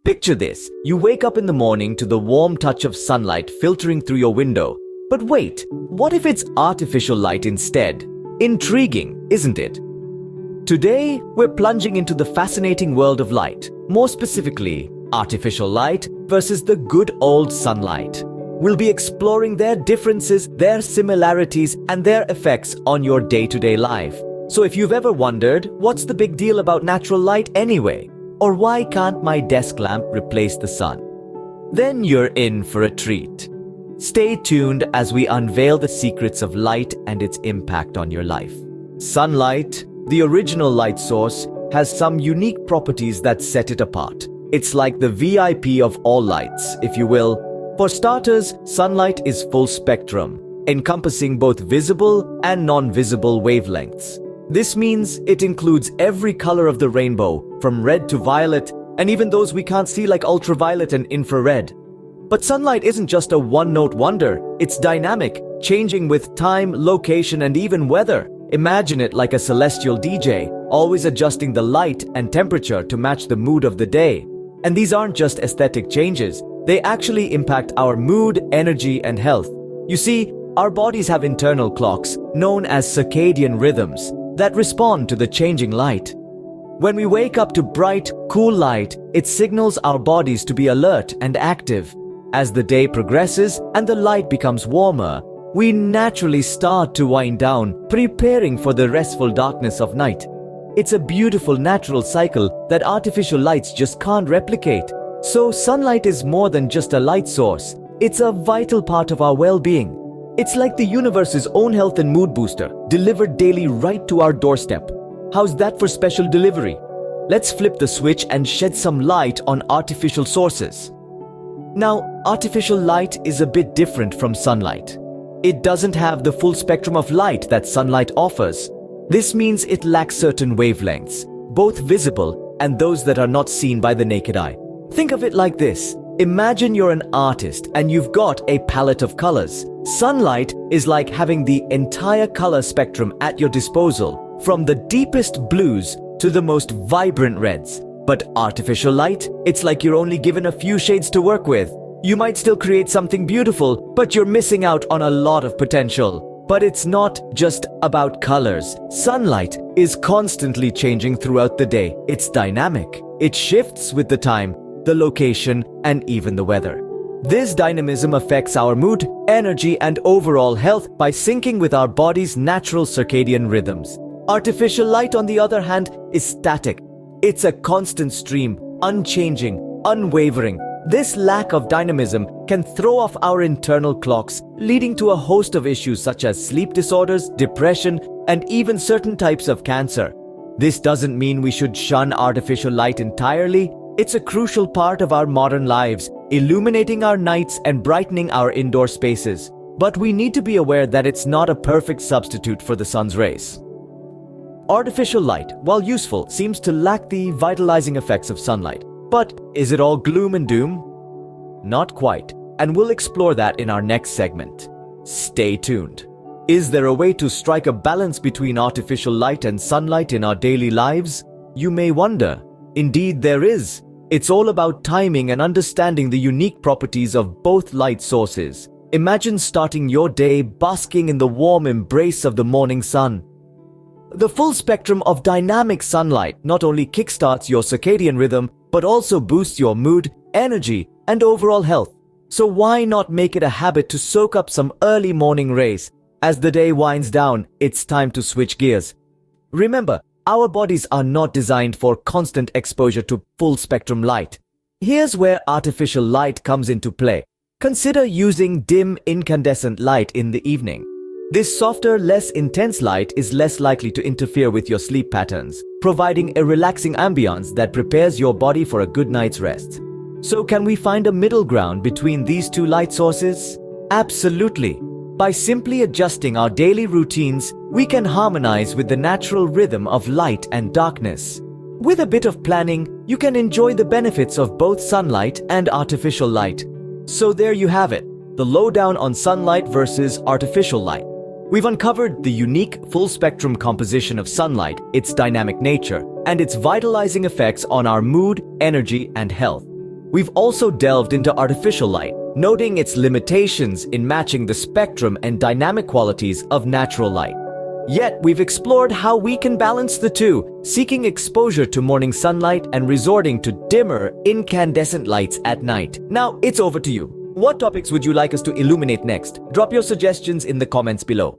Picture this. You wake up in the morning to the warm touch of sunlight filtering through your window. But wait, what if it's artificial light instead? Intriguing, isn't it? Today, we're plunging into the fascinating world of light. More specifically, artificial light versus the good old sunlight. We'll be exploring their differences, their similarities, and their effects on your day-to-day life. So if you've ever wondered, what's the big deal about natural light anyway? Or why can't my desk lamp replace the sun? Then you're in for a treat. Stay tuned as we unveil the secrets of light and its impact on your life. Sunlight, the original light source, has some unique properties that set it apart. It's like the VIP of all lights, if you will. For starters, sunlight is full spectrum, encompassing both visible and non-visible wavelengths. This means it includes every color of the rainbow, from red to violet, and even those we can't see like ultraviolet and infrared. But sunlight isn't just a one-note wonder. It's dynamic, changing with time, location, and even weather. Imagine it like a celestial DJ, always adjusting the light and temperature to match the mood of the day. And these aren't just aesthetic changes. They actually impact our mood, energy, and health. You see, our bodies have internal clocks, known as circadian rhythms, that respond to the changing light. When we wake up to bright, cool light, it signals our bodies to be alert and active. As the day progresses and the light becomes warmer, we naturally start to wind down, preparing for the restful darkness of night. It's a beautiful natural cycle that artificial lights just can't replicate. So sunlight is more than just a light source. It's a vital part of our well-being. It's like the universe's own health and mood booster, delivered daily right to our doorstep. How's that for special delivery? Let's flip the switch and shed some light on artificial sources. Now, artificial light is a bit different from sunlight. It doesn't have the full spectrum of light that sunlight offers. This means it lacks certain wavelengths, both visible and those that are not seen by the naked eye. Think of it like this. Imagine you're an artist and you've got a palette of colors. Sunlight is like having the entire color spectrum at your disposal, from the deepest blues to the most vibrant reds. But artificial light, it's like you're only given a few shades to work with. You might still create something beautiful, but you're missing out on a lot of potential. But it's not just about colors. Sunlight is constantly changing throughout the day. It's dynamic. It shifts with the time, the location, and even the weather. This dynamism affects our mood, energy, and overall health by syncing with our body's natural circadian rhythms. Artificial light, on the other hand, is static. It's a constant stream, unchanging, unwavering. This lack of dynamism can throw off our internal clocks, leading to a host of issues such as sleep disorders, depression, and even certain types of cancer. This doesn't mean we should shun artificial light entirely. It's a crucial part of our modern lives, illuminating our nights and brightening our indoor spaces. But we need to be aware that it's not a perfect substitute for the sun's rays. Artificial light, while useful, seems to lack the vitalizing effects of sunlight. But is it all gloom and doom? Not quite, and we'll explore that in our next segment. Stay tuned. Is there a way to strike a balance between artificial light and sunlight in our daily lives? You may wonder. Indeed, there is. It's all about timing and understanding the unique properties of both light sources. Imagine starting your day basking in the warm embrace of the morning sun. The full spectrum of dynamic sunlight not only kickstarts your circadian rhythm, but also boosts your mood, energy, and overall health. So why not make it a habit to soak up some early morning rays? As the day winds down, it's time to switch gears. Remember, our bodies are not designed for constant exposure to full-spectrum light. Here's where artificial light comes into play. Consider using dim incandescent light in the evening. This softer, less intense light is less likely to interfere with your sleep patterns, providing a relaxing ambiance that prepares your body for a good night's rest. So can we find a middle ground between these two light sources? Absolutely. By simply adjusting our daily routines, we can harmonize with the natural rhythm of light and darkness. With a bit of planning, you can enjoy the benefits of both sunlight and artificial light. So there you have it, the lowdown on sunlight versus artificial light. We've uncovered the unique full-spectrum composition of sunlight, its dynamic nature, and its vitalizing effects on our mood, energy, and health. We've also delved into artificial light, noting its limitations in matching the spectrum and dynamic qualities of natural light. Yet, we've explored how we can balance the two, seeking exposure to morning sunlight and resorting to dimmer, incandescent lights at night. Now, it's over to you. What topics would you like us to illuminate next? Drop your suggestions in the comments below.